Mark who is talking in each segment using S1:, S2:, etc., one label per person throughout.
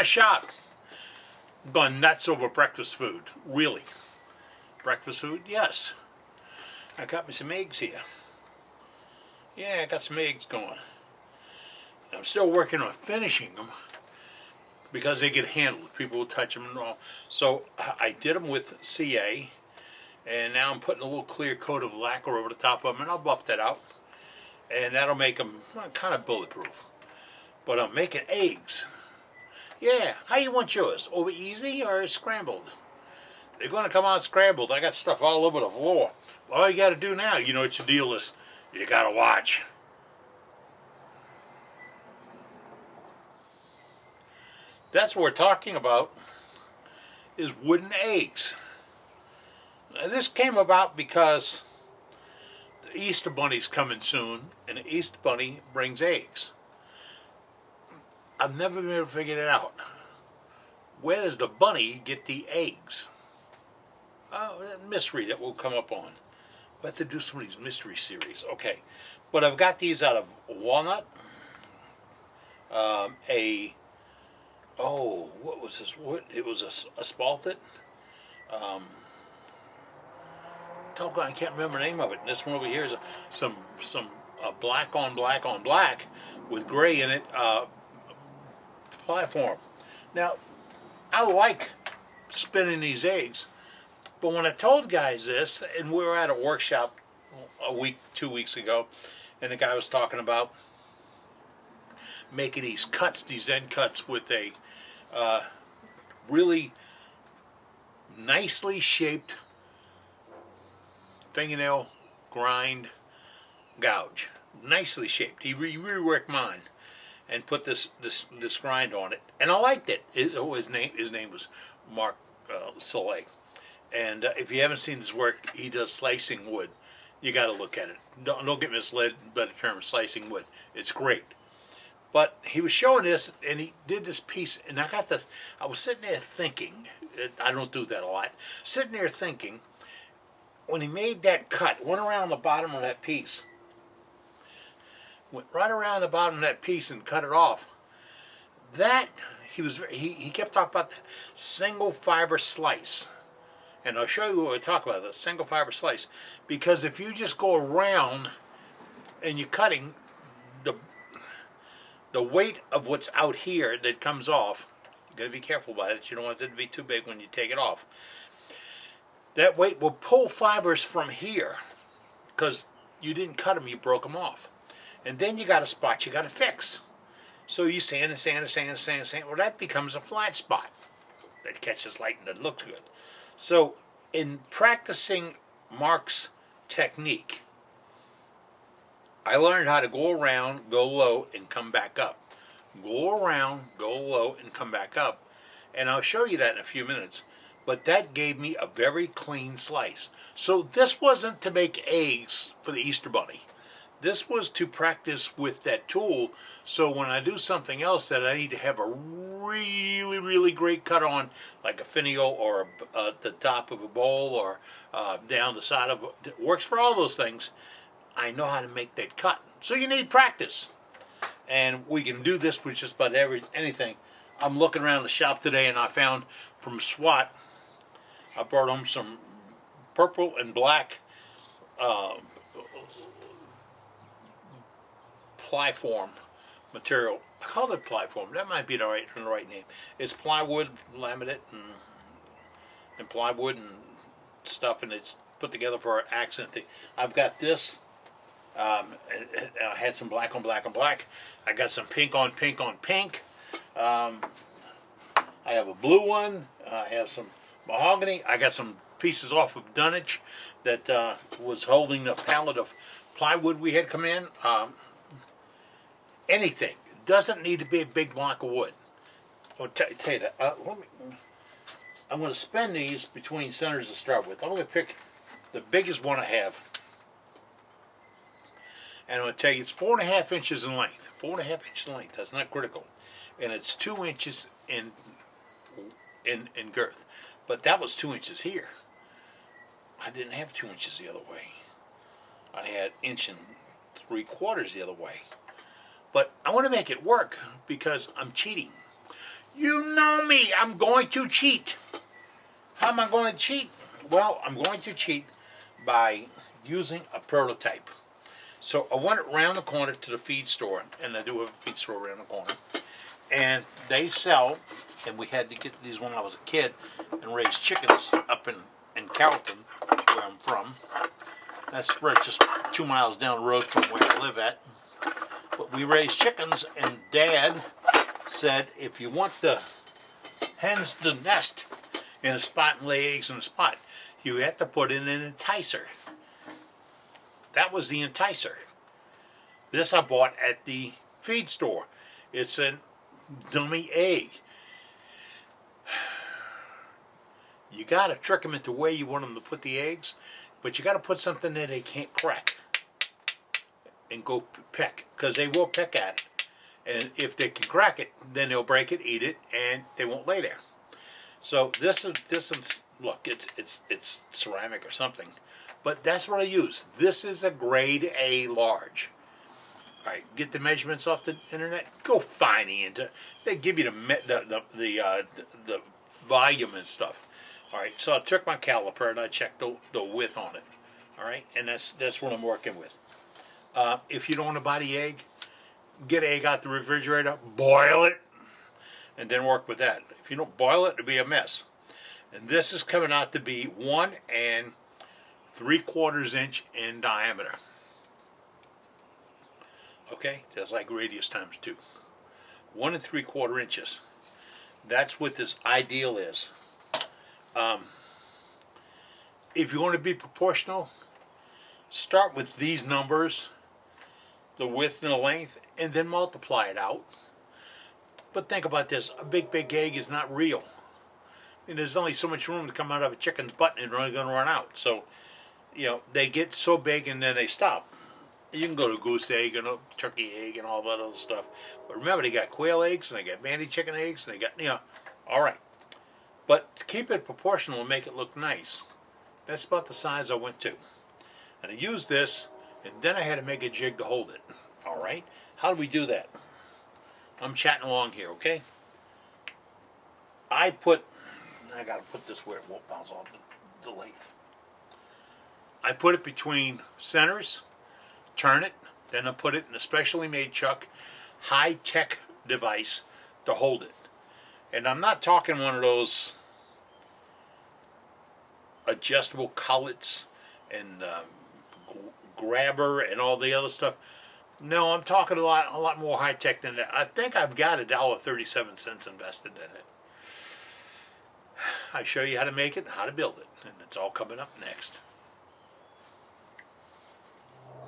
S1: shop. Gone nuts over breakfast food. Really. Breakfast food? Yes. I got me some eggs here. Yeah, I got some eggs going. I'm still working on finishing them because they get handled. People will touch them and all. So I did them with CA, and now I'm putting a little clear coat of lacquer over the top of them, and I'll buff that out. And that'll make them kind of bulletproof. But I'm making eggs. Yeah, how you want yours? Over easy or scrambled? They're going to come out scrambled. I got stuff all over the floor. All you got to do now, you know what your deal is. You got to watch. That's what we're talking about, is wooden eggs. Now, this came about because the Easter Bunny's coming soon, and the Easter Bunny brings eggs. I've never been able to figure it out. Where does the bunny get the eggs? Oh, that mystery that we'll come up on. We'll have to do some of these mystery series. Okay. But I've got these out of walnut. What was this wood? It was a asphalted. I can't remember the name of it. And this one over here is some black on black on black with gray in it. Platform. Now, I like spinning these eggs, but when I told guys this, and we were at a workshop a week, 2 weeks ago, and the guy was talking about making these cuts, these end cuts with a really nicely shaped fingernail grind gouge. Nicely shaped. He reworked mine and put this grind on it, and I liked it. His name was Mark Soleil, and if you haven't seen his work, he does slicing wood. You got to look at it. Don't get misled by the term slicing wood. It's great. But he was showing this, and he did this piece, and I was sitting there thinking. I don't do that a lot. Sitting there thinking, when he made that cut, went around the bottom of that piece. Went right around the bottom of that piece and cut it off. That he kept talking about that single fiber slice, and I'll show you what we talk about, the single fiber slice. Because if you just go around and you're cutting, the weight of what's out here that comes off, you got to be careful about it. You don't want it to be too big when you take it off. That weight will pull fibers from here because you didn't cut them, you broke them off. And then you got a spot you got to fix. So you sand and sand and sand and sand and sand. Well, that becomes a flat spot that catches light and that looks good. So in practicing Mark's technique, I learned how to go around, go low, and come back up. Go around, go low, and come back up. And I'll show you that in a few minutes. But that gave me a very clean slice. So this wasn't to make eggs for the Easter Bunny. This was to practice with that tool, so when I do something else that I need to have a really, really great cut on, like a finial or the top of a bowl or down the side of it, works for all those things, I know how to make that cut. So you need practice. And we can do this with just about anything. I'm looking around the shop today and I found from SWAT, I brought home some purple and black plyform material. I call it plyform. That might be the right name. It's plywood, laminate, and plywood and stuff, and it's put together for an accent thing. I've got this. I had some black on black on black. I got some pink on pink on pink. I have a blue one. I have some mahogany. I got some pieces off of dunnage that was holding the pallet of plywood we had come in. Anything. Doesn't need to be a big block of wood. I'll tell you that. I'm going to spin these between centers to start with. I'm going to pick the biggest one I have. And I'm going to tell you it's 4.5 inches in length. 4.5 inches in length. That's not critical. And it's 2 inches in girth. But that was 2 inches here. I didn't have 2 inches the other way. I had 1 3/4 the other way. But I want to make it work because I'm cheating. You know me, I'm going to cheat. How am I going to cheat? Well, I'm going to cheat by using a prototype. So I went around the corner to the feed store, and I do have a feed store around the corner, and they sell, and we had to get these when I was a kid and raise chickens up in Carrollton, where I'm from. That's right, just 2 miles down the road from where I live at. But we raised chickens, and Dad said, if you want the hens to nest in a spot and lay eggs in a spot, you have to put in an enticer. That was the enticer. This I bought at the feed store. It's a dummy egg. You got to trick them into where you want them to put the eggs, but you got to put something that they can't crack and go peck, because they will peck at it. And if they can crack it, then they'll break it, eat it, and they won't lay there. So this is look, it's ceramic or something, but that's what I use. This is a grade A large. All right, get the measurements off the internet. Go find the they give you the volume and stuff. All right, so I took my caliper and I checked the width on it. All right, and that's what I'm working with. If you don't want to buy the egg, get egg out the refrigerator, boil it, and then work with that. If you don't boil it, it'll be a mess. And this is coming out to be 1 3/4 inch in diameter. Okay, that's like radius times 2. 1 3/4 inches. That's what this ideal is. If you want to be proportional, start with these numbers, the width and the length, and then multiply it out. But think about this, a big egg is not real. And there's only so much room to come out of a chicken's butt, and they're only going to run out. So, they get so big and then they stop. You can go to goose egg and a turkey egg and all that other stuff. But remember, they got quail eggs, and they got bandy chicken eggs, and they got, all right. But to keep it proportional and make it look nice, that's about the size I went to. And I used this, and then I had to make a jig to hold it. All right? How do we do that? I'm chatting along here, okay? I got to put this where it won't bounce off the lathe. I put it between centers, turn it, then I put it in a specially made chuck, high-tech device to hold it. And I'm not talking one of those adjustable collets and grabber and all the other stuff. No, I'm talking a lot more high-tech than that. I think I've got $1.37 invested in it. I show you how to make it and how to build it, and it's all coming up next.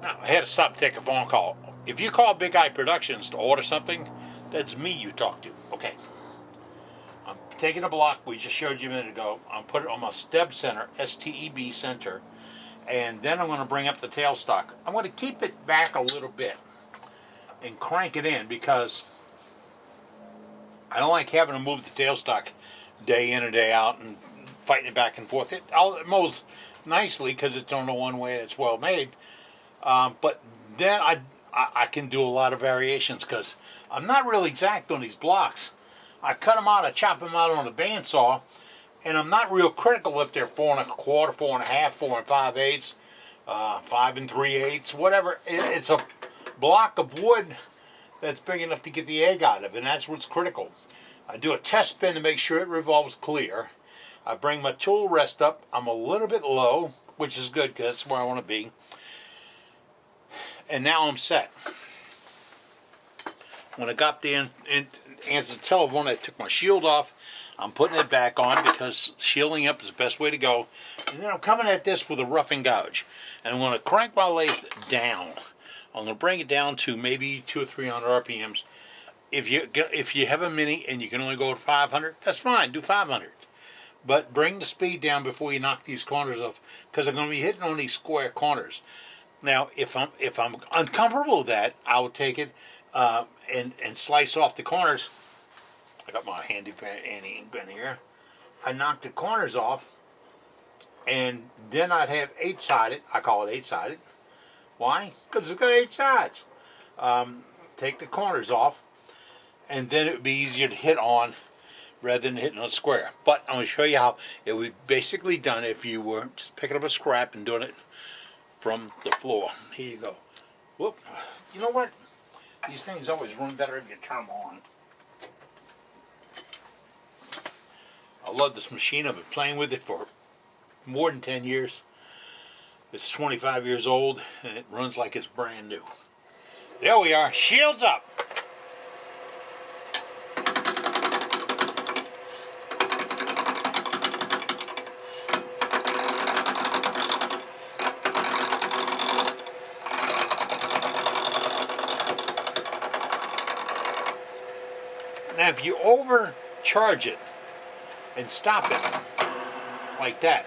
S1: Now, I had to stop to take a phone call. If you call Big Eye Productions to order something, that's me you talk to. Okay. I'm taking a block we just showed you a minute ago. I'm putting it on my steb center, STEB center, and then I'm going to bring up the tailstock. I'm going to keep it back a little bit and crank it in, because I don't like having to move the tailstock day in and day out and fighting it back and forth. It mows nicely because it's on the one way and it's well made. But then I can do a lot of variations, because I'm not really exact on these blocks. I cut them out, I chop them out on a bandsaw, and I'm not real critical if they're 4 1/4, 4 1/2, 4 5/8, 5 3/8, whatever. It's a block of wood that's big enough to get the egg out of, and that's what's critical. I do a test spin to make sure it revolves clear. I bring my tool rest up. I'm a little bit low, which is good because that's where I want to be. And now I'm set. When I got the answer to the telephone, I took my shield off. I'm putting it back on because shielding up is the best way to go. And then I'm coming at this with a roughing gouge. And I'm going to crank my lathe down. I'm going to bring it down to maybe 200 or 300 RPMs. If you have a mini and you can only go to 500, that's fine. Do 500. But bring the speed down before you knock these corners off, because I'm going to be hitting on these square corners. Now, if I'm uncomfortable with that, I will take it and slice off the corners. I got my handy pen here. I knock the corners off, and then I'd have 8-sided. I call it 8-sided. Why? Because it's got 8 sides. Take the corners off, and then it would be easier to hit on rather than hitting on a square. But I'm going to show you how it would be basically done if you were just picking up a scrap and doing it from the floor. Here you go. Whoop. You know what? These things always run better if you turn them on. I love this machine. I've been playing with it for more than 10 years. It's 25 years old and it runs like it's brand new. There we are. Shields up. Now if you overcharge it and stop it like that,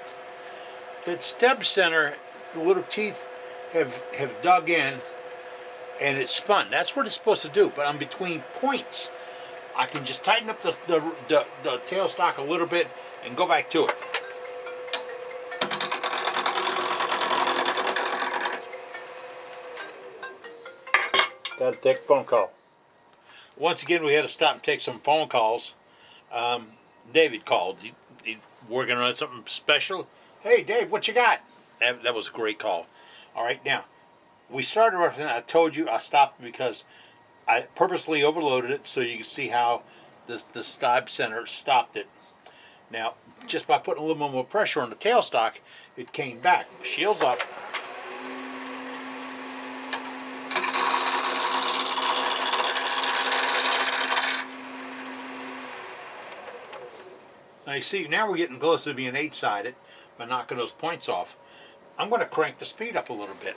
S1: that stub center, the little teeth have dug in and it's spun. That's what it's supposed to do. But I'm between points. I can just tighten up the tailstock a little bit and go back to it. Got to take a phone call. Once again, we had to stop and take some phone calls. David called. He's working on something special. Hey, Dave, what you got? That was a great call. All right, now, we started everything. I told you I stopped because I purposely overloaded it so you can see how the stub center stopped it. Now, just by putting a little more pressure on the tailstock, it came back. Shields up. Now you see, now we're getting close to being 8-sided by knocking those points off. I'm going to crank the speed up a little bit.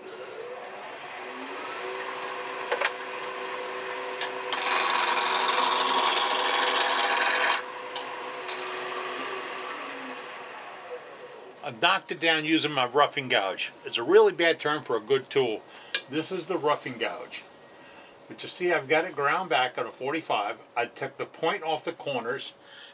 S1: I've knocked it down using my roughing gouge. It's a really bad term for a good tool. This is the roughing gouge. But you see, I've got it ground back on a 45. I took the point off the corners.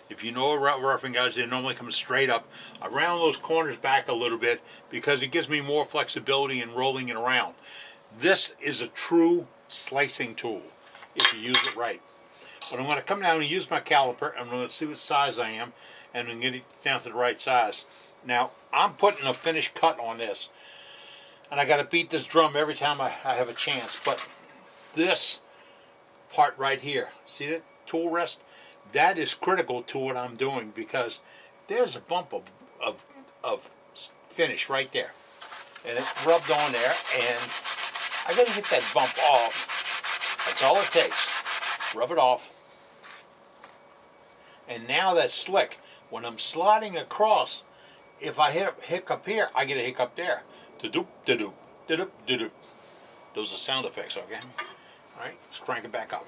S1: If you know about roughing gouge, they normally come straight up. I round those corners back a little bit because it gives me more flexibility in rolling it around. This is a true slicing tool if you use it right. But I'm going to come down and use my caliper. I'm going to see what size I am and then get it down to the right size. Now, I'm putting a finished cut on this. And I got to beat this drum every time I have a chance. But this part right here, see that tool rest? That is critical to what I'm doing because there's a bump of finish right there. And it rubbed on there, and I got to get that bump off. That's all it takes. Rub it off. And now that's slick. When I'm sliding across, if I hit a hiccup here, I get a hiccup there. Da-doop, da-doop, da-doop, da-doop. Those are sound effects, okay? All right, let's crank it back up.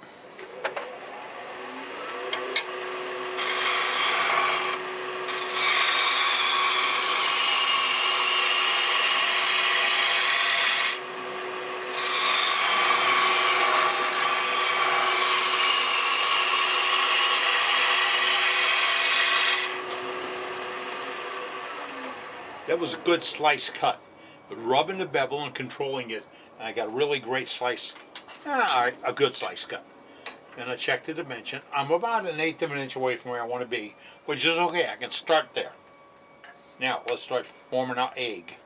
S1: That was a good slice cut. But rubbing the bevel and controlling it, and I got a really great slice. Alright, a good slice cut. And I checked the dimension. I'm about 1/8 of an inch away from where I want to be, which is okay. I can start there. Now, let's start forming our egg.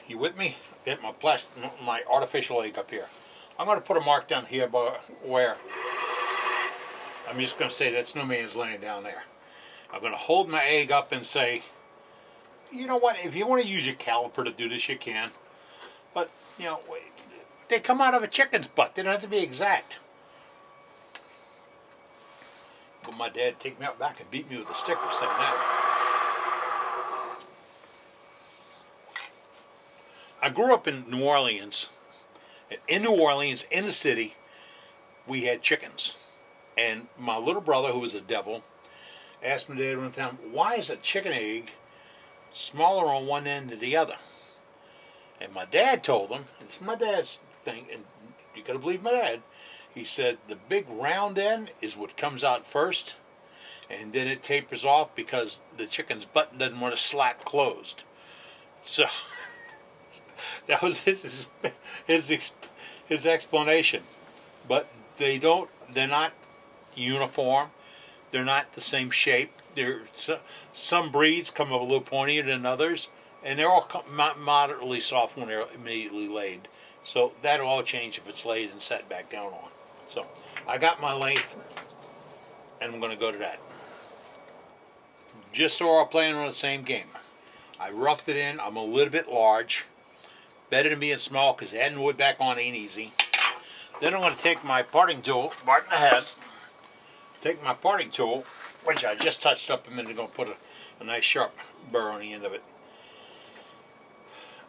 S1: You with me? Get my artificial egg up here. I'm going to put a mark down here where I'm just going to say that's no man's land down there. I'm going to hold my egg up and say, you know what, if you want to use your caliper to do this, you can. But, you know, they come out of a chicken's butt. They don't have to be exact. But my dad take me out back and beat me with a stick for saying that. I grew up in New Orleans. In New Orleans, in the city, we had chickens. And my little brother, who was a devil, asked my dad one time, why is a chicken egg smaller on one end than the other? And my dad told him, and it's my dad's thing, and you gotta believe my dad, he said the big round end is what comes out first, and then it tapers off because the chicken's butt doesn't want to slap closed. So that was his explanation. But they're not uniform. They're not the same shape. Some breeds come up a little pointier than others, and they're all moderately soft when they're immediately laid. So that'll all change if it's laid and set back down on. So I got my length, and I'm going to go to that. Just so we're all playing on the same game. I roughed it in. I'm a little bit large. Better than being small, because adding wood back on ain't easy. Then I'm going to take my parting tool, right in the head. Take my parting tool, which I just touched up a minute ago, and put a nice sharp burr on the end of it.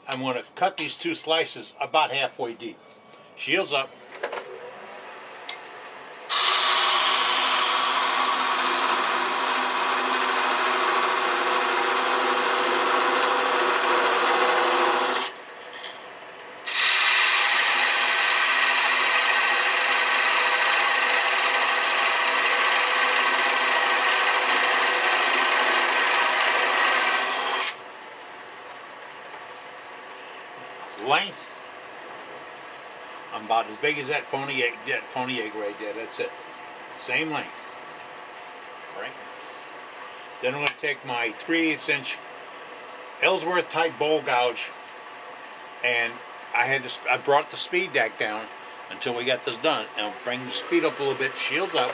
S1: I'm going to cut these two slices about halfway deep. Shields up. Length, I'm about as big as that phony egg right there. That's it. Same length. All right. Then I'm going to take my 3/8 inch Ellsworth type bowl gouge, and I brought the speed back down until we got this done, and I'll bring the speed up a little bit. Shields up.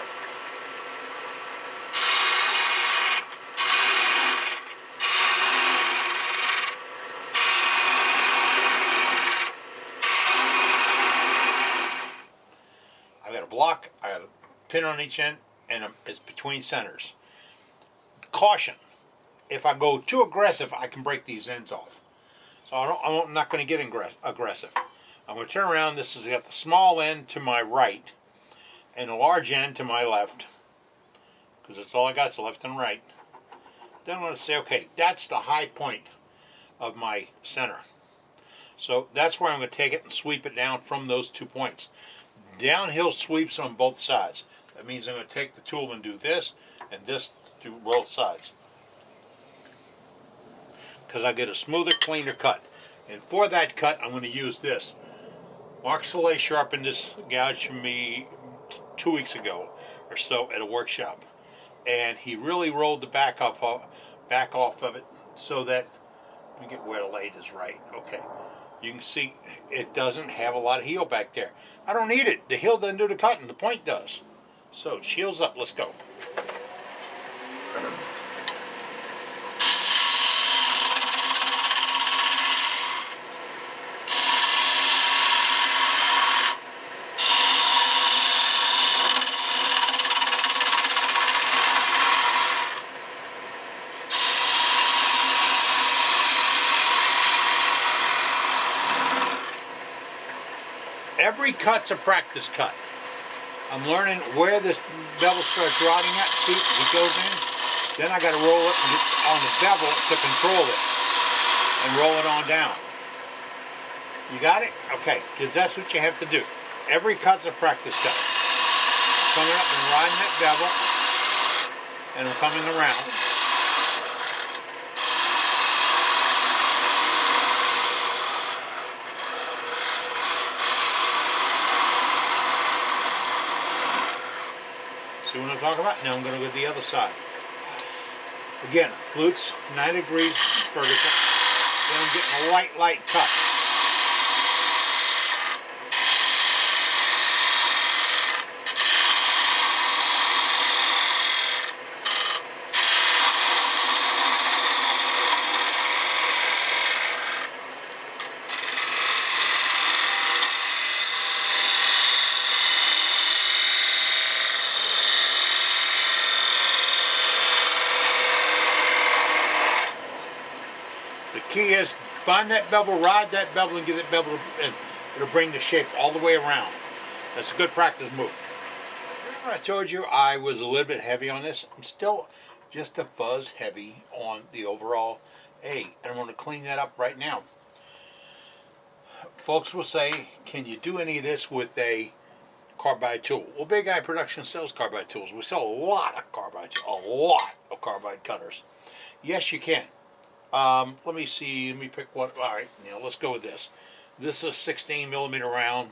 S1: Block, I got a pin on each end, and it's between centers. Caution, if I go too aggressive, I can break these ends off. So I'm not going to get aggressive. I'm going to turn around. This has got the small end to my right and the large end to my left, because that's all I got, so left and right. Then I'm going to say, okay, that's the high point of my center. So that's where I'm going to take it and sweep it down from those 2 points. Downhill sweeps on both sides. That means I'm going to take the tool and do this, and this to both sides, because I get a smoother, cleaner cut. And for that cut, I'm going to use this. Mark Soleil sharpened this gouge for me 2 weeks ago or so at a workshop, and he really rolled the back off of it so that, let me get where the blade is right. Okay. You can see it doesn't have a lot of heel back there. I don't need it. The heel doesn't do the cutting. The point does. So, shields up. Let's go. Every cut's a practice cut. I'm learning where this bevel starts rotting at. See, it goes in. Then I got to roll it on the bevel to control it and roll it on down. You got it? Okay, because that's what you have to do. Every cut's a practice cut. Coming up and riding that bevel, and I'm coming around. See what I'm talking about? Now I'm going to go to the other side. Again, flutes, 9 degrees vertical. Then I'm getting a light cut. The key is find that bevel, ride that bevel, and get that bevel, and it'll bring the shape all the way around. That's a good practice move. Remember I told you I was a little bit heavy on this? I'm still just a fuzz heavy on the overall A, and I'm going to clean that up right now. Folks will say, can you do any of this with a carbide tool? Well, Big Eye Production sells carbide tools. We sell a lot of carbide cutters. Yes, you can. Let me see. Let me pick one. All right, let's go with this. This is a 16 millimeter round.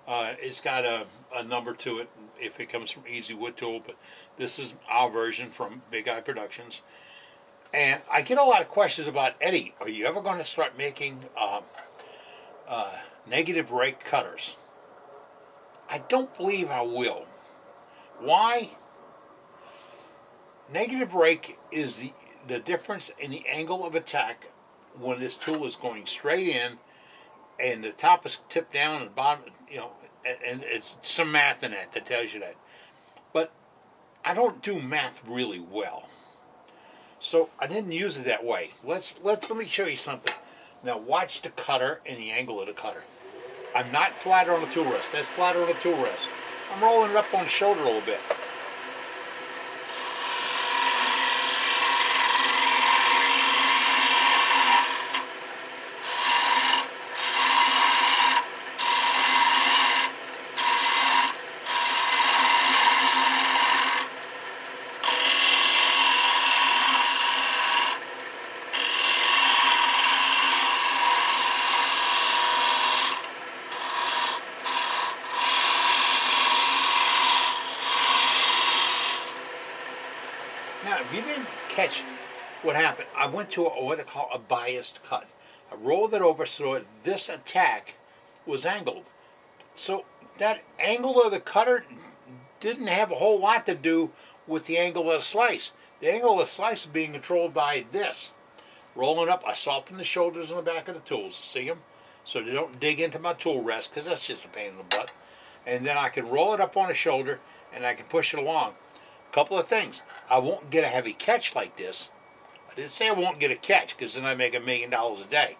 S1: It's got a number to it if it comes from Easy Wood Tool, but this is our version from Big Eye Productions. And I get a lot of questions about, Eddie, are you ever going to start making negative rake cutters? I don't believe I will. Why? Negative rake is the difference in the angle of attack when this tool is going straight in and the top is tipped down and the bottom, and it's some math in that tells you that. But I don't do math really well, so I didn't use it that way. Let me show you something. Now watch the cutter and the angle of the cutter. I'm not flat on the tool rest. That's flat on the tool rest. I'm rolling it up on the shoulder a little bit. Now, if you didn't catch what happened, I went to what they call a biased cut. I rolled it over so that this attack was angled. So that angle of the cutter didn't have a whole lot to do with the angle of the slice. The angle of the slice is being controlled by this. Rolling up, I soften the shoulders on the back of the tools. See them? So they don't dig into my tool rest, because that's just a pain in the butt. And then I can roll it up on the shoulder, and I can push it along. Couple of things. I won't get a heavy catch like this. I didn't say I won't get a catch, because then I make $1 million a day.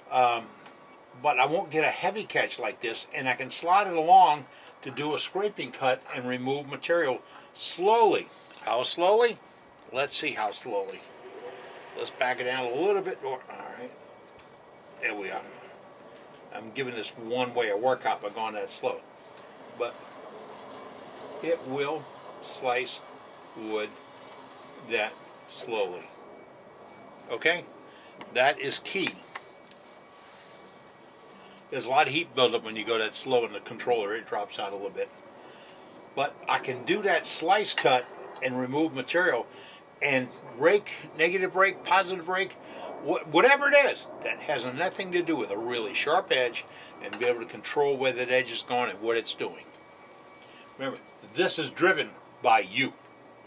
S1: But I won't get a heavy catch like this, and I can slide it along to do a scraping cut and remove material slowly. How slowly? Let's see how slowly. Let's back it down a little bit more. All right. There we are. I'm giving this one way of workout by going that slow. But it will slice wood that slowly. Okay? That is key. There's a lot of heat buildup when you go that slow in the controller. It drops out a little bit. But I can do that slice cut and remove material and rake, negative rake, positive rake, whatever it is that has nothing to do with a really sharp edge, and be able to control where that edge is going and what it's doing. Remember, this is driven by you.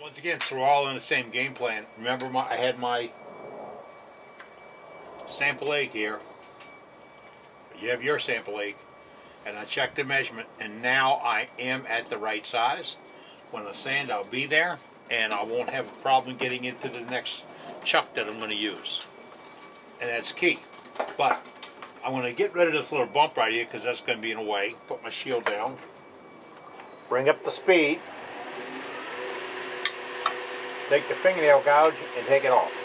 S1: Once again, so we're all in the same game plan. Remember, I had my sample egg here. You have your sample egg, and I checked the measurement, and now I am at the right size. When I sand, I'll be there, and I won't have a problem getting into the next chuck that I'm going to use. And that's key. But I'm going to get rid of this little bump right here, because that's going to be in the way. Put my shield down. Bring up the speed. Take the fingernail gouge and take it off.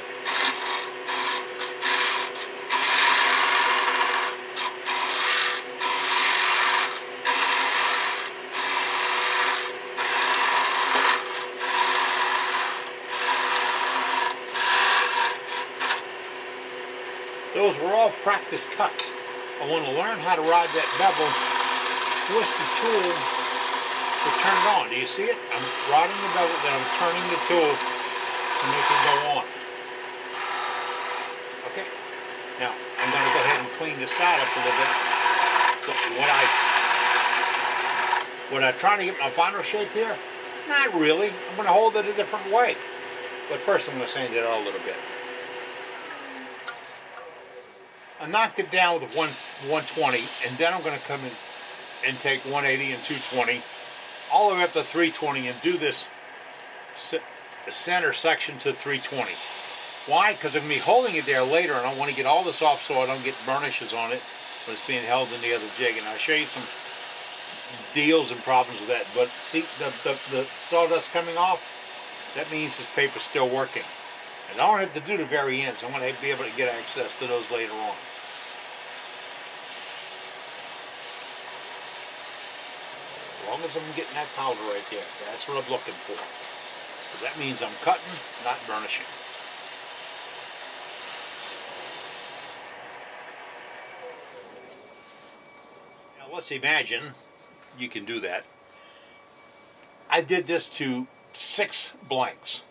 S1: Those were all practice cuts. I want to learn how to ride that bevel, twist the tool to turn it on. Do you see it? I'm riding the bevel, then I'm turning the tool to make it go on. Okay. Now, I'm going to go ahead and clean the side up a little bit. So when I'm trying to get my final shape here, not really. I'm going to hold it a different way. But first I'm going to sand it out a little bit. I knocked it down with 120, and then I'm going to come in and take 180 and 220, all the way up to 320, and do this center section to 320. Why? Because I'm going to be holding it there later, and I want to get all this off so I don't get burnishes on it when it's being held in the other jig. And I'll show you some deals and problems with that. But see, the sawdust coming off, that means this paper's still working. And I don't have to do the very ends. I'm going to be able to get access to those later on. As long as I'm getting that powder right there, that's what I'm looking for. Because that means I'm cutting, not burnishing. Now let's imagine you can do that. I did this to 6 blanks,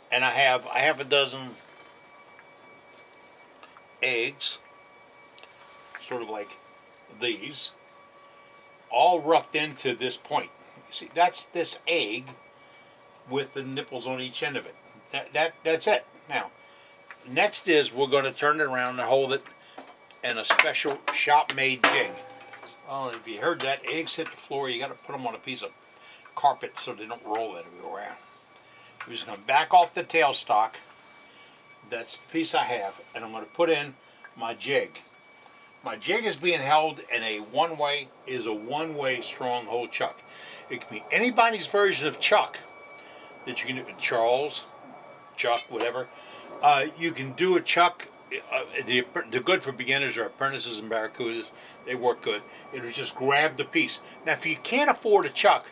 S1: and I have a dozen eggs, sort of like these, all roughed into this point. You see, that's this egg with the nipples on each end of it. That's it. Now, next is we're going to turn it around and hold it in a special shop-made jig. Oh, if you heard that, eggs hit the floor, you got to put them on a piece of carpet so they don't roll everywhere. We're just going to back off the tailstock. That's the piece I have, and I'm going to put in my jig. My jig is being held in a one-way strong-hold chuck. It can be anybody's version of chuck that you can do. Charles, chuck, whatever. You can do a chuck. They're good for beginners or apprentices and barracudas. They work good. It'll just grab the piece. Now, if you can't afford a chuck,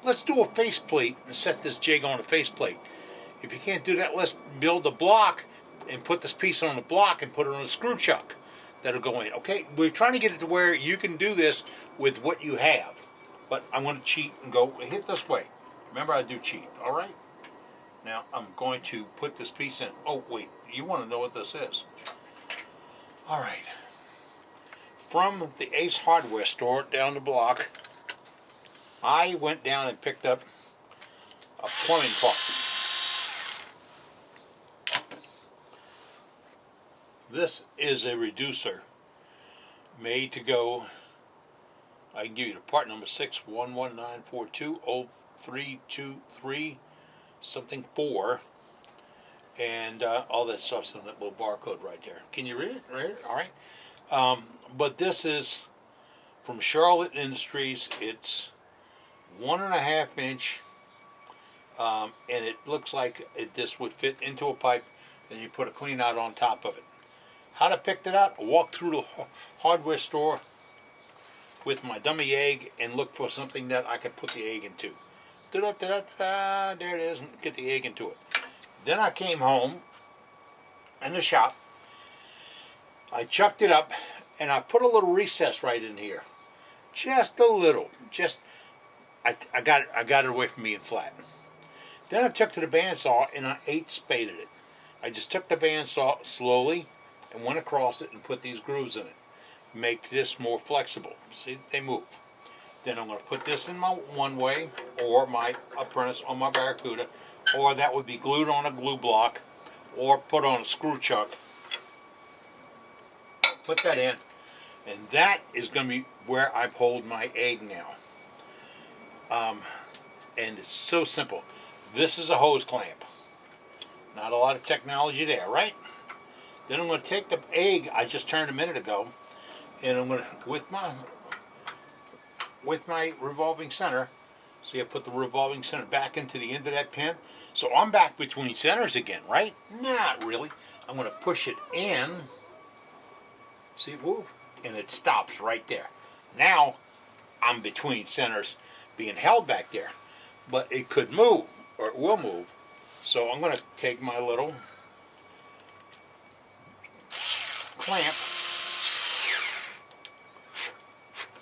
S1: let's do a faceplate and set this jig on a faceplate. If you can't do that, let's build a block and put this piece on the block and put it on a screw chuck that'll go in. Okay, we're trying to get it to where you can do this with what you have. But I'm going to cheat and go hit this way. Remember, I do cheat. All right. Now I'm going to put this piece in. Oh wait, you want to know what this is? All right. From the Ace Hardware store down the block, I went down and picked up a plumbing part. This is a reducer made to go. I can give you the part number 61194200323 something 4, and all that stuff's on that little barcode right there. Can you read it? Read it? All right. But this is from Charlotte Industries. It's 1.5 inch, and it looks like this would fit into a pipe, and you put a clean out on top of it. How to pick that out? Walk through the hardware store with my dummy egg and look for something that I could put the egg into. Da-da-da-da-da, there it is, and get the egg into it. Then I came home in the shop. I chucked it up, and I put a little recess right in here. Just a little. I got it away from being flat. Then I took to the bandsaw, and I 8-spaded it. I just took the bandsaw slowly and went across it and put these grooves in it. Make this more flexible. See, they move. Then I'm going to put this in my one-way, or my apprentice on my barracuda, or that would be glued on a glue block, or put on a screw chuck. Put that in, and that is going to be where I hold my egg now. And it's so simple. This is a hose clamp. Not a lot of technology there, right? Then I'm going to take the egg I just turned a minute ago, and I'm going to, with my revolving center, see, I put the revolving center back into the end of that pin. So I'm back between centers again, right? Not really. I'm going to push it in. See it move? And it stops right there. Now I'm between centers being held back there. But it could move, or it will move. So I'm going to take my little clamp,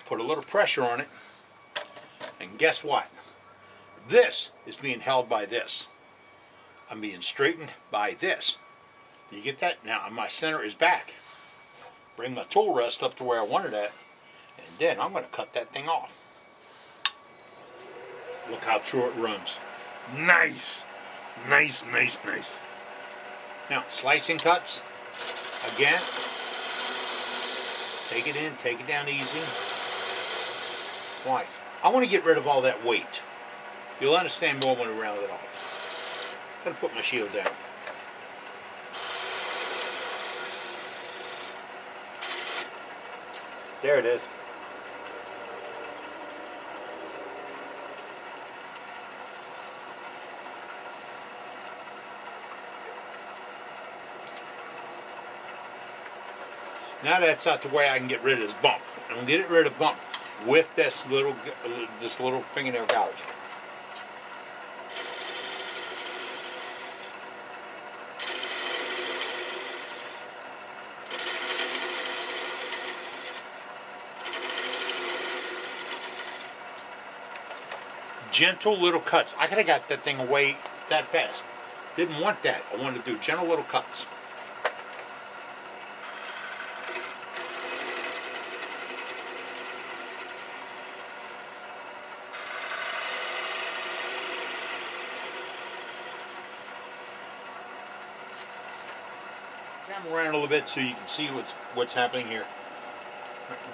S1: put a little pressure on it, and guess what? This is being held by this. I'm being straightened by this. Do you get that? Now my center is back. Bring my tool rest up to where I wanted it, and then I'm going to cut that thing off. Look how true it runs. Nice. Nice, nice, nice. Now, slicing cuts. Again, take it in, take it down easy. Why? I want to get rid of all that weight. You'll understand more when we round it off. I'm going to put my shield down. There it is. Now that's out the way I can get rid of this bump. I'm going to get rid of bump with this little fingernail gouge. gentle little cuts. I could have got that thing away that fast. Didn't want that. I wanted to do gentle little cuts. Come around a little bit so you can see what's happening here.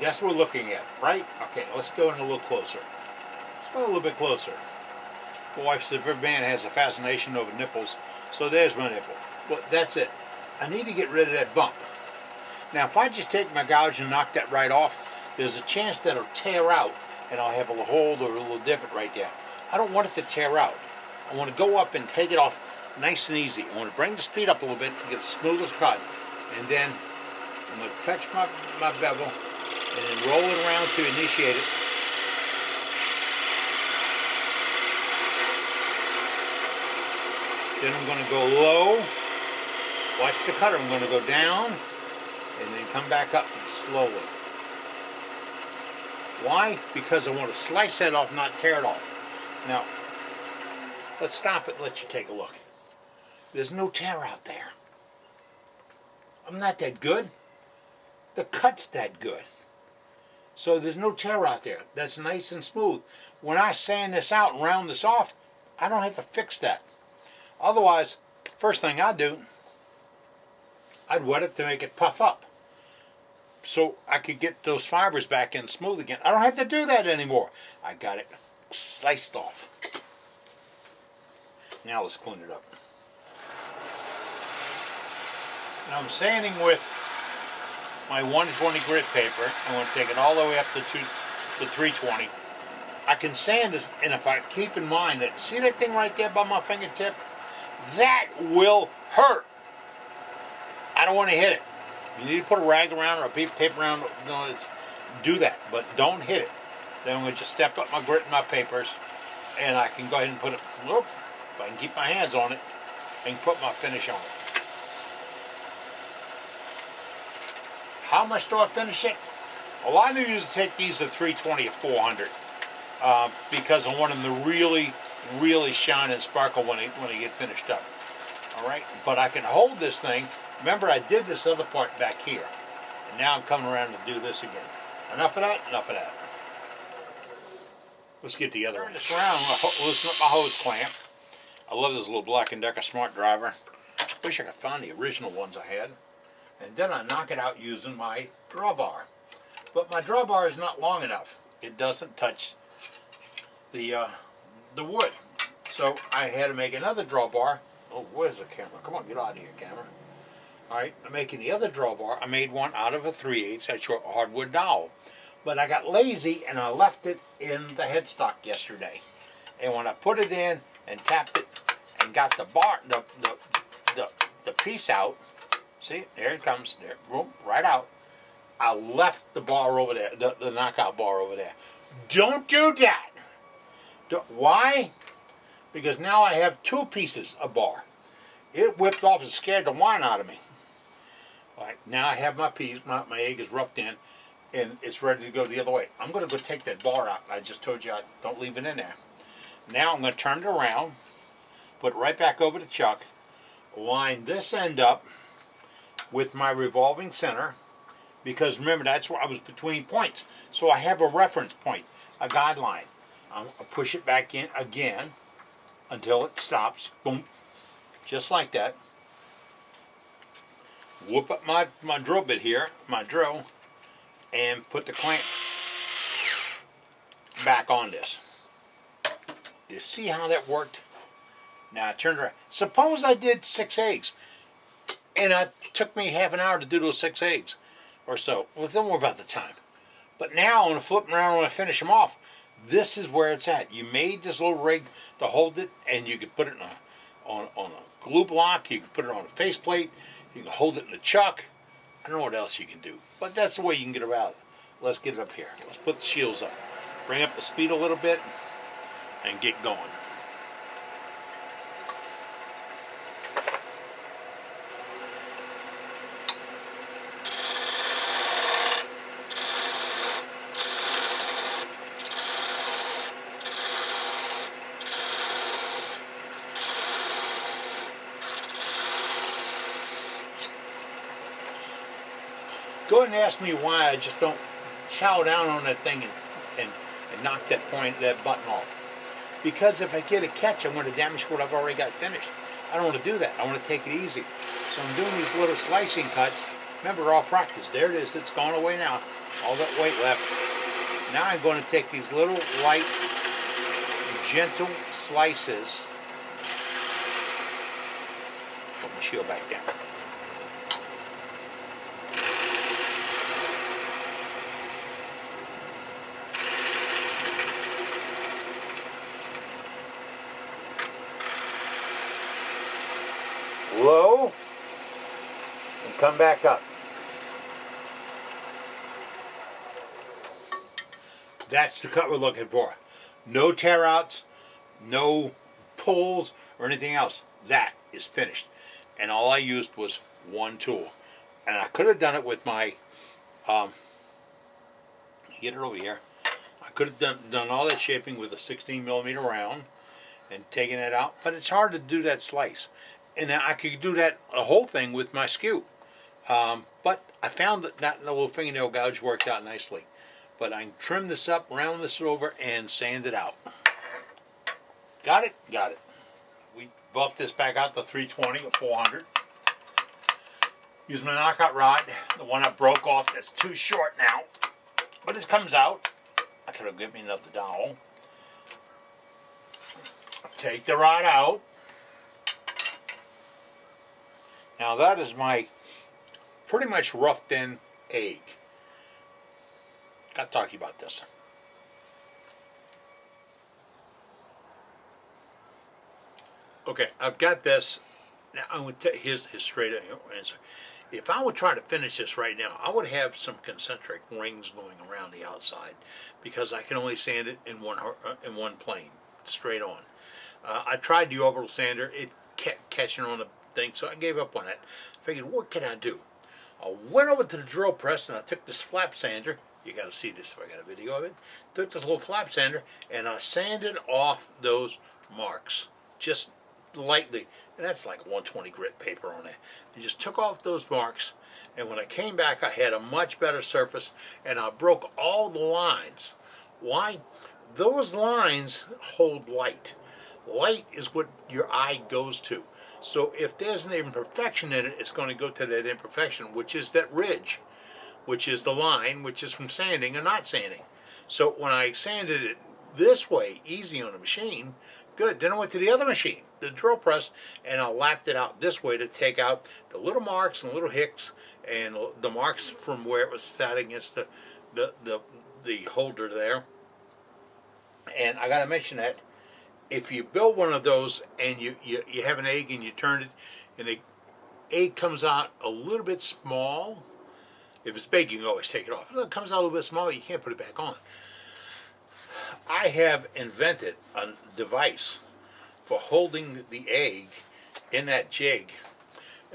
S1: That's what we're looking at, right? Okay, let's go in a little closer. Let's go a little bit closer. My wife said every man has a fascination over nipples, so there's my nipple. Well, that's it. I need to get rid of that bump. Now, if I just take my gouge and knock that right off, there's a chance that it'll tear out, and I'll have a hold or a little divot right there. I don't want it to tear out. I want to go up and take it off nice and easy. I want to bring the speed up a little bit and get the smoothest cut, and then I'm going to touch my bevel and then roll it around to initiate it. Then I'm going to go low. Watch the cutter. I'm going to go down and then come back up slowly. Why? Because I want to slice that off, not tear it off. Now, let's stop it and let you take a look. There's no tear out there. I'm not that good. The cut's that good. So there's no tear out there. That's nice and smooth. When I sand this out and round this off, I don't have to fix that. Otherwise, first thing I'd do, I'd wet it to make it puff up, so I could get those fibers back in smooth again. I don't have to do that anymore. I got it sliced off. Now let's clean it up. Now I'm sanding with my 120 grit paper. I'm going to take it all the way up to 320. I can sand this, and if I keep in mind that, see that thing right there by my fingertip? That will hurt. I don't want to hit it. You need to put a rag around or a piece of tape around. No, do that, but don't hit it. Then I'm going to just step up my grit and my papers, and I can go ahead and put it, whoop, if I can keep my hands on it, I can put my finish on it. How much do I finish it? Well, I usually take these to 320 or 400 because I want them to really, really shine and sparkle when they get finished up. All right, but I can hold this thing. Remember, I did this other part back here, and now I'm coming around to do this again. Enough of that. Enough of that. Let's get the other one. Turn this around. Loosen up my hose clamp. I love this little Black & Decker Smart Driver. Wish I could find the original ones I had. And then I knock it out using my drawbar. But my drawbar is not long enough. It doesn't touch the wood. So I had to make another drawbar. Oh, where's the camera? Come on, get out of here, camera. All right, I'm making the other drawbar. I made one out of a 3/8 that short hardwood dowel. But I got lazy and I left it in the headstock yesterday. And when I put it in and tapped it and got the bar, the piece out, see, there it comes, there, boom, right out. I left the bar over there, the knockout bar over there. Don't do that. Why? Because now I have two pieces of bar. It whipped off and scared the wine out of me. All right, now I have my piece, my egg is roughed in, and it's ready to go the other way. I'm going to go take that bar out. I just told you I don't leave it in there. Now I'm going to turn it around, put it right back over the chuck, line this end up with my revolving center, because remember, that's where I was between points. So I have a reference point, a guideline. I'll push it back in again until it stops. Boom. Just like that. Whoop up my drill bit here, my drill, and put the clamp back on this. You see how that worked? Now I turned around. Suppose I did 6 eggs, and it took me half an hour to do those 6 eggs or so. Well, don't worry about the time. But now I'm going to flip them around when I finish them off. This is where it's at. You made this little rig to hold it, and you could put it on a glue block. You can put it on a faceplate. You can hold it in a chuck. I don't know what else you can do, but that's the way you can get around it. Let's get it up here. Let's put the shields up. Bring up the speed a little bit and get going. Go ahead and ask me why I just don't chow down on that thing and knock that button off. Because if I get a catch, I'm going to damage what I've already got finished. I don't want to do that. I want to take it easy. So I'm doing these little slicing cuts. Remember, all practice. There it is. It's gone away now. All that weight left. Now I'm going to take these little light, gentle slices. Put my shield back down. Low and come back up. That's the cut we're looking for. No tear outs, no pulls or anything else. That is finished. And all I used was one tool. And I could have done it with my get it over here. I could have done all that shaping with a 16mm round and taken it out, but it's hard to do that slice. And I could do that a whole thing with my skew. But I found that little fingernail gouge worked out nicely. But I can trim this up, round this over, and sand it out. Got it? Got it. We buffed this back out to 320 or 400. Use my knockout rod, the one I broke off that's too short now. But it comes out. I could have given me another dowel. Take the rod out. Now that is my pretty much roughed in egg. Got to talk to you about this. Okay, I've got this. Now I'm going to here's straight answer. If I would try to finish this right now, I would have some concentric rings going around the outside because I can only sand it in one plane, straight on. I tried the orbital sander. It kept catching on the thing, so I gave up on it. Figured, what can I do? I went over to the drill press and I took this flap sander. You got to see this if I got a video of it. Took this little flap sander and I sanded off those marks just lightly, and that's like 120 grit paper on it. And just took off those marks, and when I came back, I had a much better surface, and I broke all the lines. Why? Those lines hold light. Light is what your eye goes to. So if there's an imperfection in it, it's going to go to that imperfection, which is that ridge, which is the line, which is from sanding or not sanding. So when I sanded it this way, easy on the machine, good. Then I went to the other machine, the drill press, and I lapped it out this way to take out the little marks and little hicks and the marks from where it was sat against the holder there. And I got to mention that if you build one of those and you have an egg and you turn it and the egg comes out a little bit small, if it's big, you can always take it off. If it comes out a little bit small, you can't put it back on. I have invented a device for holding the egg in that jig,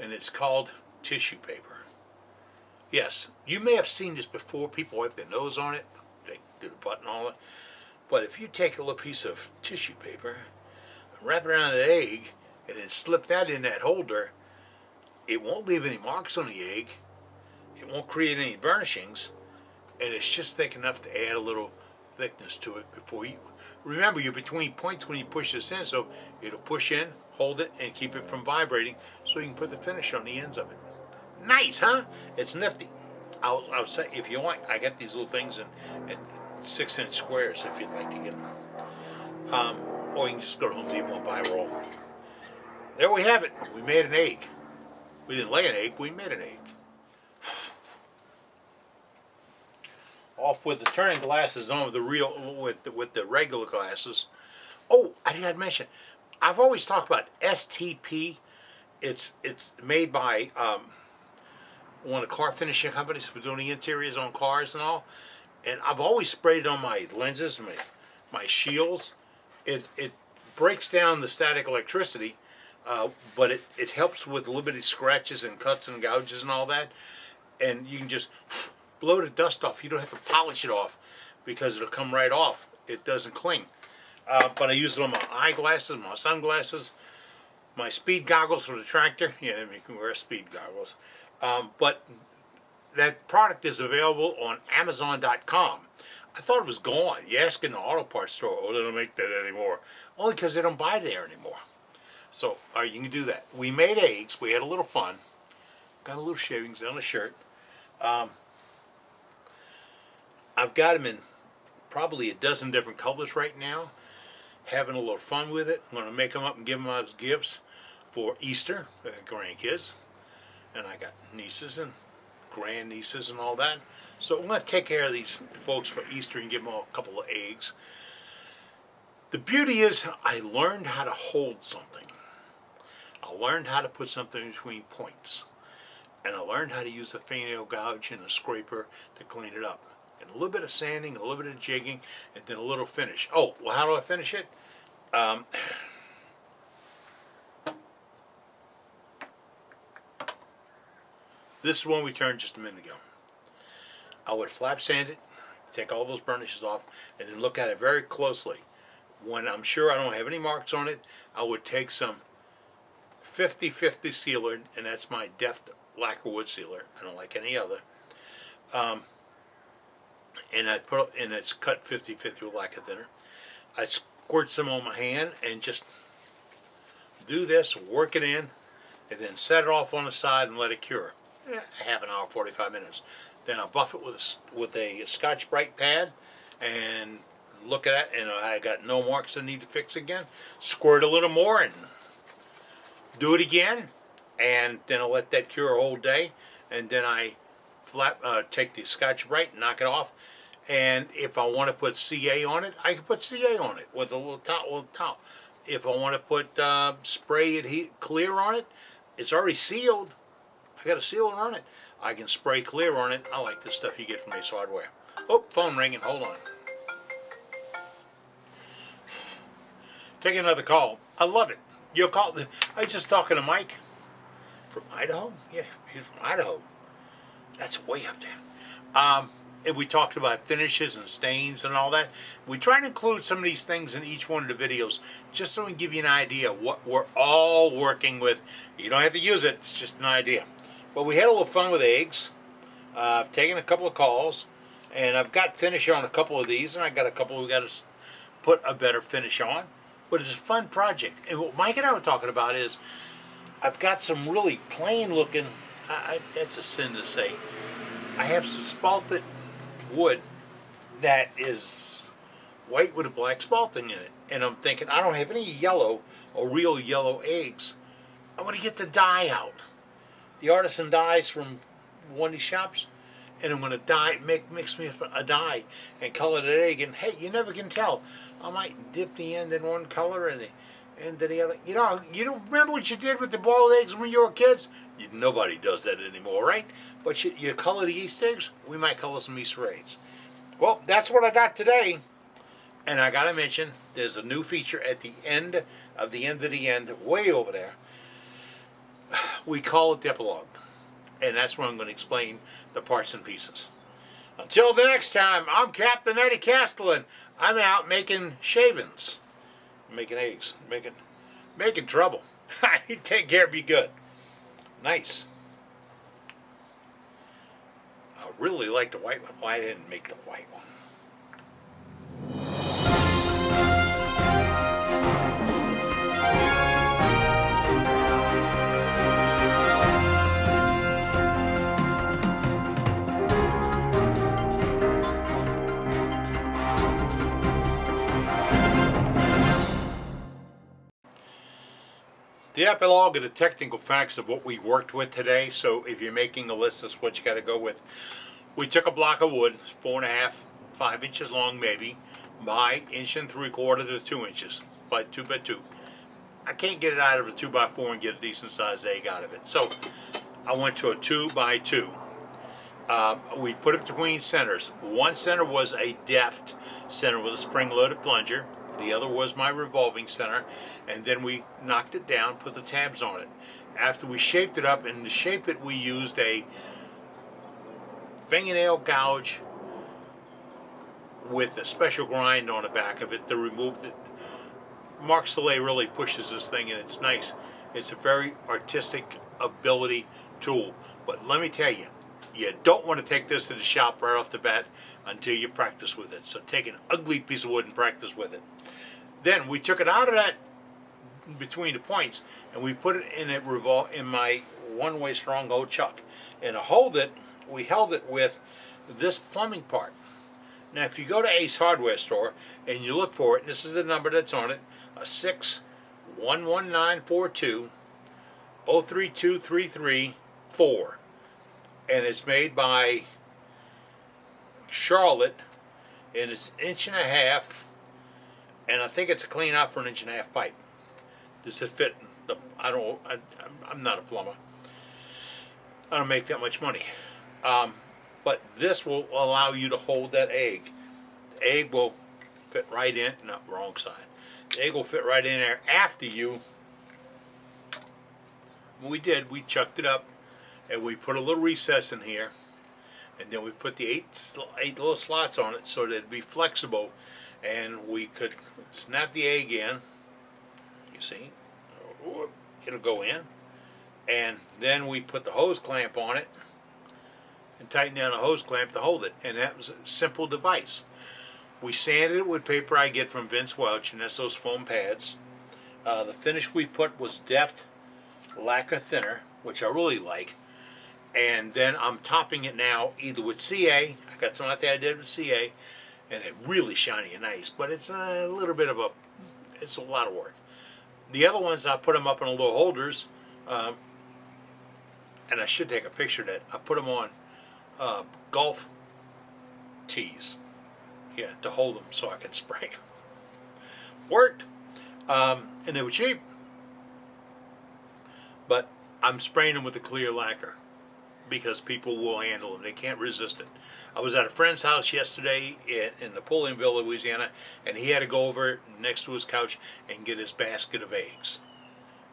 S1: and it's called tissue paper. Yes, you may have seen this before. People wipe their nose on it. They do the button on it. But if you take a little piece of tissue paper and wrap it around the egg and then slip that in that holder, it won't leave any marks on the egg. It won't create any burnishings, and it's just thick enough to add a little thickness to it before you. Remember, you're between points when you push this in, so it'll push in, hold it, and keep it from vibrating, so you can put the finish on the ends of it. Nice, huh? It's nifty. I'll say, if you want, I got these little things in 6-inch squares if you'd like to get them. Or you can just go to Home Depot and buy a roll. There we have it. We made an egg. We didn't lay an egg, we made an egg. Off with the turning glasses, on with the regular glasses. Oh, I didn't mention. I've always talked about STP. It's made by one of the car finishing companies for doing the interiors on cars and all. And I've always sprayed it on my lenses, my shields. It breaks down the static electricity, but it helps with a little bit of scratches and cuts and gouges and all that. And you can just blow the dust off. You don't have to polish it off because it'll come right off. It doesn't cling. But I use it on my eyeglasses, my sunglasses, my speed goggles for the tractor. Yeah, you can wear speed goggles. But that product is available on Amazon.com. I thought it was gone. You ask in the auto parts store, oh, they don't make that anymore. Only because they don't buy there anymore. So, you can do that. We made eggs. We had a little fun. Got a little shavings on the shirt. I've got them in probably a dozen different colors right now. Having a little fun with it. I'm going to make them up and give them out as gifts for Easter. Grandkids. And I got nieces and grandnieces and all that. So I'm going to take care of these folks for Easter and give them all a couple of eggs. The beauty is I learned how to hold something. I learned how to put something between points. And I learned how to use a fingernail gouge and a scraper to clean it up. And a little bit of sanding, a little bit of jigging, and then a little finish. Oh, well, how do I finish it? This is one we turned just a minute ago. I would flap sand it, take all those burnishes off, and then look at it very closely. When I'm sure I don't have any marks on it, I would take some 50/50 sealer, and that's my Deft lacquer wood sealer. I don't like any other. And I put, and it's cut 50/50 with lacquer thinner. I squirt some on my hand and just do this, work it in, and then set it off on the side and let it cure. Half an hour, 45 minutes. Then I buff it with a Scotch-Brite pad and look at it, and I got no marks I need to fix again. Squirt a little more and do it again, and then I'll let that cure a whole day, and then I take the Scotch-Brite, knock it off, and if I want to put CA on it, I can put CA on it with a little top. If I want to put spray clear on it, it's already sealed. I got a sealer on it. I can spray clear on it. I like the stuff you get from Ace Hardware. Oh, phone ringing. Hold on. Take another call. I love it. You'll call. I was just talking to Mike from Idaho. Yeah, he's from Idaho. That's way up there. And we talked about finishes and stains and all that. We try to include some of these things in each one of the videos just so we can give you an idea of what we're all working with. You don't have to use it. It's just an idea. But we had a little fun with eggs. I've taken a couple of calls, and I've got finish on a couple of these, and I got a couple we got to put a better finish on. But it's a fun project. And what Mike and I were talking about is I've got some really plain looking, that's a sin to say, I have some spalted wood that is white with a black spalting in it. And I'm thinking, I don't have any yellow or real yellow eggs. I want to get the dye out. The artisan dyes from one of these shops, and I'm going to mix me a dye and color the egg. And hey, you never can tell. I might dip the end in one color and the end in the other. You know, you don't remember what you did with the boiled eggs when you were kids? Nobody does that anymore, right? But you color the Easter eggs. We might color some Easter eggs. Well, that's what I got today. And I got to mention, there's a new feature at the end of the end, way over there. We call it the epilogue. And that's where I'm going to explain the parts and pieces. Until the next time, I'm Capt.Eddie Castellan. I'm out making shavings. Making eggs. Making trouble. Take care, be good. Nice. I really like the white one. Why I didn't make the white one? The epilogue are the technical facts of what we worked with today. So if you're making a list, that's what you got to go with. We took a block of wood, 4.5, 5 inches long maybe, by 1 3/4 to 2 inches, by 2 by 2. I can't get it out of a 2 by 4 and get a decent sized egg out of it. So I went to a 2 by 2. We put it between centers. One center was a Deft center with a spring-loaded plunger. The other was my revolving center, and then we knocked it down, put the tabs on it. After we shaped it up, and to shape it we used a fingernail gouge with a special grind on the back of it to remove the... Mark Soleil really pushes this thing, and it's nice. It's a very artistic ability tool. But let me tell you, You don't want to take this to the shop right off the bat until you practice with it. So take an ugly piece of wood and practice with it. Then we took it out of that between the points and we put it in my one-way stronghold chuck. And to hold it, we held it with this plumbing part. Now if you go to Ace Hardware Store and you look for it, and this is the number that's on it, a 6119420323334, and it's made by Charlotte, and it's 1.5 inches, and I think it's a clean out for 1.5 inch pipe. Does it fit? I'm not a plumber. I don't make that much money. But this will allow you to hold that egg. The egg will fit right in. No, wrong side. The egg will fit right in there after you. What we did, we chucked it up and we put a little recess in here, and then we put the eight little slots on it so that it'd be flexible, and we could snap the egg in. You see, it'll go in, and then we put the hose clamp on it and tighten down the hose clamp to hold it, and that was a simple device. We sanded it with paper I get from Vince Welch, and that's those foam pads. The finish we put was Deft lacquer thinner, which I really like, and then I'm topping it now either with CA. I got some out there I did with CA, and it's really shiny and nice, but it's a little bit of it's a lot of work. The other ones, I put them up in little holders, and I should take a picture of that. I put them on golf tees, yeah, to hold them so I can spray them. Worked, and they were cheap, but I'm spraying them with a clear lacquer because people will handle them. They can't resist it. I was at a friend's house yesterday in Napoleonville, Louisiana, and he had to go over next to his couch and get his basket of eggs.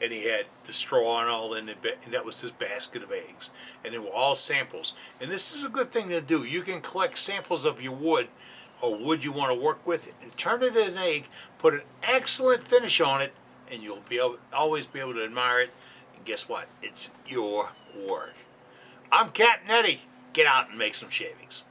S1: And he had the straw and all in it, and that was his basket of eggs. And they were all samples. And this is a good thing to do. You can collect samples of your wood or wood you want to work with and turn it into an egg, put an excellent finish on it, and you'll always be able to admire it. And guess what? It's your work. I'm Capt.Eddie. Get out and make some shavings.